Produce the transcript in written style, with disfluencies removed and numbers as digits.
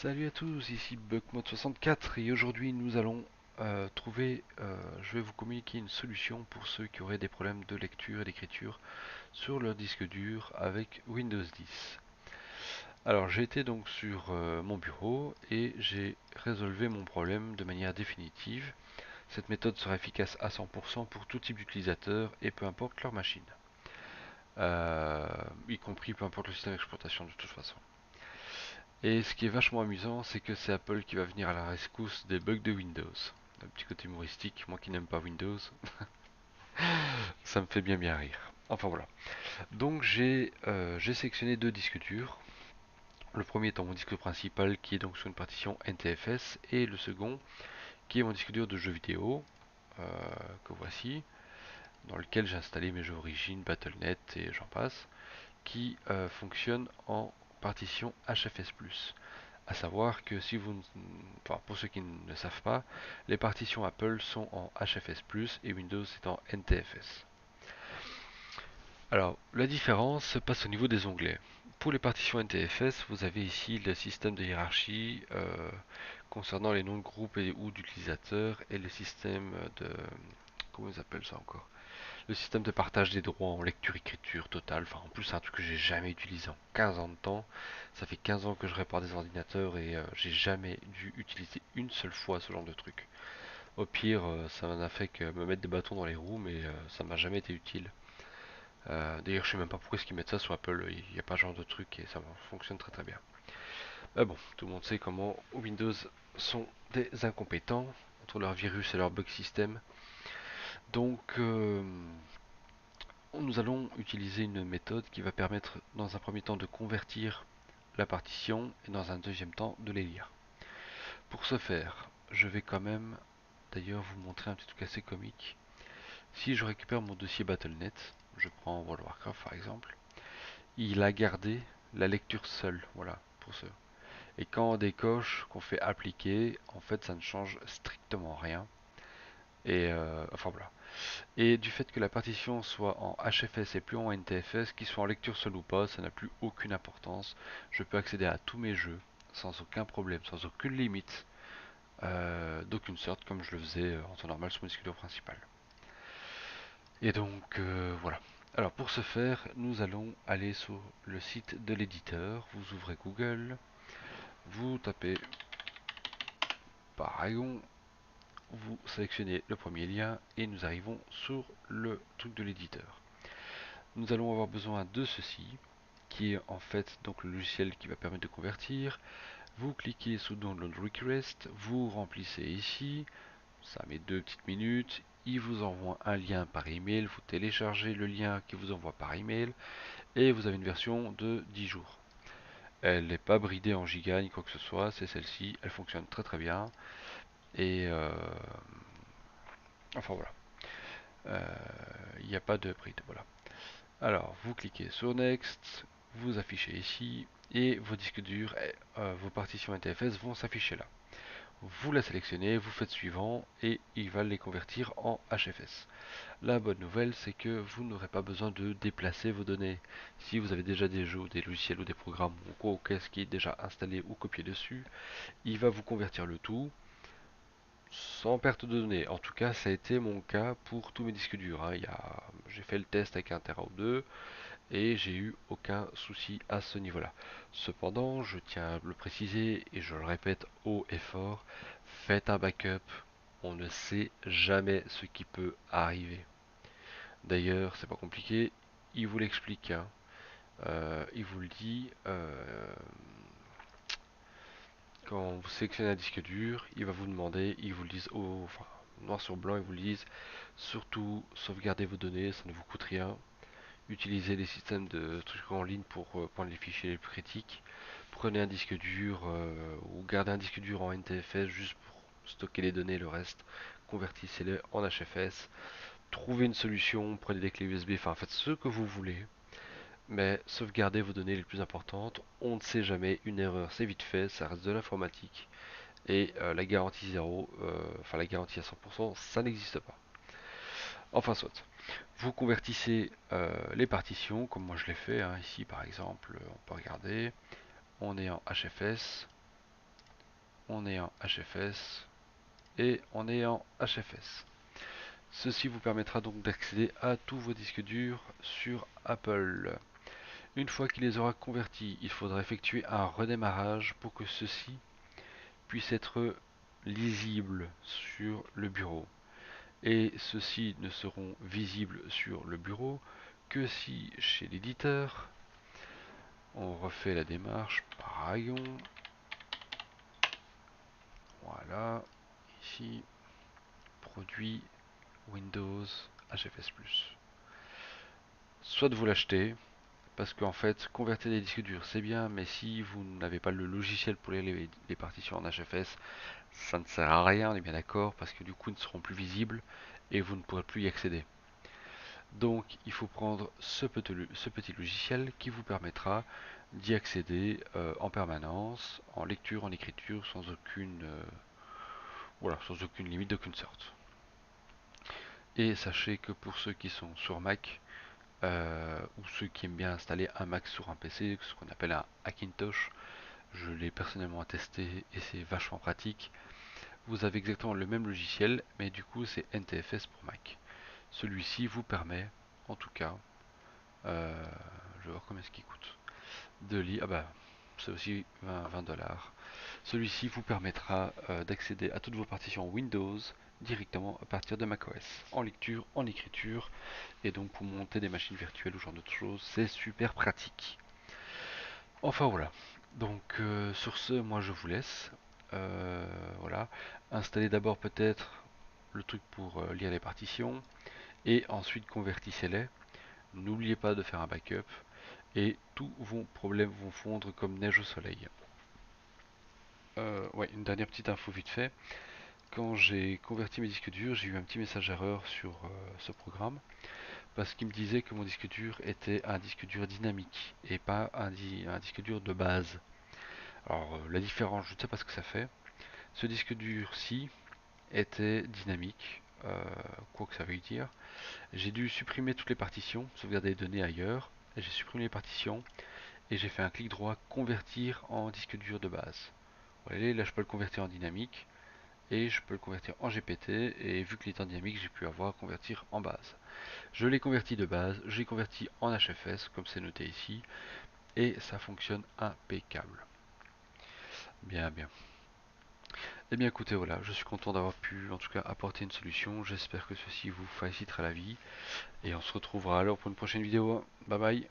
Salut à tous, ici BugMod64 et aujourd'hui nous allons je vais vous communiquer une solution pour ceux qui auraient des problèmes de lecture et d'écriture sur leur disque dur avec Windows 10. Alors j'ai été donc sur mon bureau et j'ai résolu mon problème de manière définitive. Cette méthode sera efficace à 100% pour tout type d'utilisateur et peu importe leur machine. Y compris peu importe le système d'exploitation de toute façon. Et ce qui est vachement amusant, c'est que c'est Apple qui va venir à la rescousse des bugs de Windows. Un petit côté humoristique, moi qui n'aime pas Windows, ça me fait bien rire. Enfin voilà. Donc j'ai sélectionné deux disques durs. Le premier étant mon disque principal qui est donc sur une partition NTFS et le second qui est mon disque dur de jeux vidéo euh, que voici, dans lequel j'ai installé mes jeux origines, Battle.net et j'en passe, qui fonctionne en partition HFS+. À savoir que si vous, enfin, pour ceux qui ne savent pas, les partitions Apple sont en HFS+ et Windows est en NTFS. Alors, la différence se passe au niveau des onglets. Pour les partitions NTFS, vous avez ici le système de hiérarchie concernant les noms de groupes et ou d'utilisateurs et le système de... Comment ils appellent ça encore? Le système de partage des droits en lecture-écriture totale. Enfin, en plus, c'est un truc que j'ai jamais utilisé en 15 ans de temps. Ça fait 15 ans que je répare des ordinateurs et j'ai jamais dû utiliser une seule fois ce genre de truc. Au pire, ça n'a fait que me mettre des bâtons dans les roues, mais ça m'a jamais été utile. D'ailleurs, je sais même pas pourquoi est-ce qu'ils mettent ça sur Apple. Il n'y a pas ce genre de truc et ça fonctionne très bien. Mais bon, tout le monde sait comment Windows sont des incompétents entre leurs virus et leur bug system. Donc, nous allons utiliser une méthode qui va permettre dans un premier temps de convertir la partition et dans un deuxième temps de les lire. Pour ce faire, je vais quand même d'ailleurs vous montrer un petit truc assez comique. Si je récupère mon dossier Battle.net, je prends World of Warcraft par exemple, il a gardé la lecture seule, voilà, pour ce. Et quand on décoche, qu'on fait appliquer, en fait ça ne change strictement rien. Et enfin voilà. Et du fait que la partition soit en HFS et plus en NTFS, qu'il soit en lecture seule ou pas, ça n'a plus aucune importance. Je peux accéder à tous mes jeux sans aucun problème, sans aucune limite, d'aucune sorte, comme je le faisais en temps normal sur mon disque dur principal. Et donc voilà. Alors pour ce faire, nous allons aller sur le site de l'éditeur. Vous ouvrez Google, vous tapez Paragon, vous sélectionnez le premier lien et nous arrivons sur le truc de l'éditeur. Nous allons avoir besoin de ceci, qui est en fait donc le logiciel qui va permettre de convertir. Vous cliquez sur Download Request, vous remplissez ici, ça met 2 petites minutes. Il vous envoie un lien par email, vous téléchargez le lien qui vous envoie par email et vous avez une version de 10 jours. Elle n'est pas bridée en giga ni quoi que ce soit, c'est celle-ci, elle fonctionne très bien et enfin voilà, il n'y a pas de bride, voilà. Alors, vous cliquez sur Next, vous affichez ici, et vos disques durs, vos partitions NTFS vont s'afficher là. Vous la sélectionnez, vous faites suivant, et il va les convertir en HFS. La bonne nouvelle, c'est que vous n'aurez pas besoin de déplacer vos données. Si vous avez déjà des jeux, des logiciels ou des programmes ou quoi, ou qu'est-ce qui est déjà installé ou copié dessus, il va vous convertir le tout sans perte de données. En tout cas, ça a été mon cas pour tous mes disques durs, hein. J'ai fait le test avec un Tera ou deux et j'ai eu aucun souci à ce niveau-là. Cependant, je tiens à le préciser et je le répète haut et fort, faites un backup, on ne sait jamais ce qui peut arriver. D'ailleurs, c'est pas compliqué, il vous l'explique, hein. Il vous le dit, quand vous sélectionnez un disque dur, il va vous demander, ils vous le disent, enfin, noir sur blanc, ils vous le disent, surtout sauvegardez vos données, ça ne vous coûte rien. Utilisez les systèmes de trucs en ligne pour prendre les fichiers les plus critiques. Prenez un disque dur ou gardez un disque dur en NTFS juste pour stocker les données, le reste, convertissez-les en HFS. Trouvez une solution, prenez des clés USB, enfin faites ce que vous voulez. Mais sauvegardez vos données les plus importantes. On ne sait jamais, une erreur c'est vite fait, ça reste de l'informatique. Et la garantie zéro, enfin la garantie à 100%, ça n'existe pas. Enfin soit. Vous convertissez les partitions, comme moi je l'ai fait, hein, ici par exemple, on peut regarder, on est en HFS, on est en HFS et on est en HFS. Ceci vous permettra donc d'accéder à tous vos disques durs sur Apple. Une fois qu'il les aura convertis, il faudra effectuer un redémarrage pour que ceci puisse être lisible sur le bureau. Et ceux-ci ne seront visibles sur le bureau que si chez l'éditeur, on refait la démarche par rayon, voilà, ici, produit Windows HFS+. Soit de vous l'acheter, parce qu'en fait, convertir des disques durs c'est bien, mais si vous n'avez pas le logiciel pour lire les partitions en HFS, ça ne sert à rien, on est bien d'accord, parce que du coup, ils ne seront plus visibles et vous ne pourrez plus y accéder. Donc il faut prendre ce petit logiciel qui vous permettra d'y accéder en permanence, en lecture, en écriture, sans aucune, voilà, sans aucune limite d'aucune sorte. Et sachez que pour ceux qui sont sur Mac, ou ceux qui aiment bien installer un Mac sur un PC, ce qu'on appelle un Hackintosh, je l'ai personnellement testé et c'est vachement pratique. Vous avez exactement le même logiciel, mais du coup c'est NTFS pour Mac. Celui-ci vous permet, en tout cas, je vais voir combien ce qui coûte. De lire, ah bah, c'est aussi 20 dollars. Celui-ci vous permettra d'accéder à toutes vos partitions Windows directement à partir de macOS, en lecture, en écriture, et donc pour monter des machines virtuelles ou ce genre de choses, c'est super pratique. Enfin voilà. Donc sur ce, moi je vous laisse. Voilà. Installez d'abord peut-être le truc pour lire les partitions, et ensuite convertissez-les. N'oubliez pas de faire un backup et tous vos problèmes vont fondre comme neige au soleil. Ouais, une dernière petite info vite fait. Quand j'ai converti mes disques durs, j'ai eu un petit message erreur sur ce programme parce qu'il me disait que mon disque dur était un disque dur dynamique et pas un disque dur de base. Alors la différence, je ne sais pas ce que ça fait. Ce disque dur-ci était dynamique, quoi que ça veuille dire. J'ai dû supprimer toutes les partitions, sauvegarder les données ailleurs, et j'ai supprimé les partitions et j'ai fait un clic droit convertir en disque dur de base. Voilà, là je peux le convertir en dynamique et je peux le convertir en GPT, et vu qu'il est en dynamique j'ai pu avoir convertir en base. Je l'ai converti de base, j'ai converti en HFS comme c'est noté ici et ça fonctionne impeccable. Bien bien. Eh bien écoutez, voilà, je suis content d'avoir pu en tout cas apporter une solution. J'espère que ceci vous facilitera la vie et on se retrouvera alors pour une prochaine vidéo. Bye bye.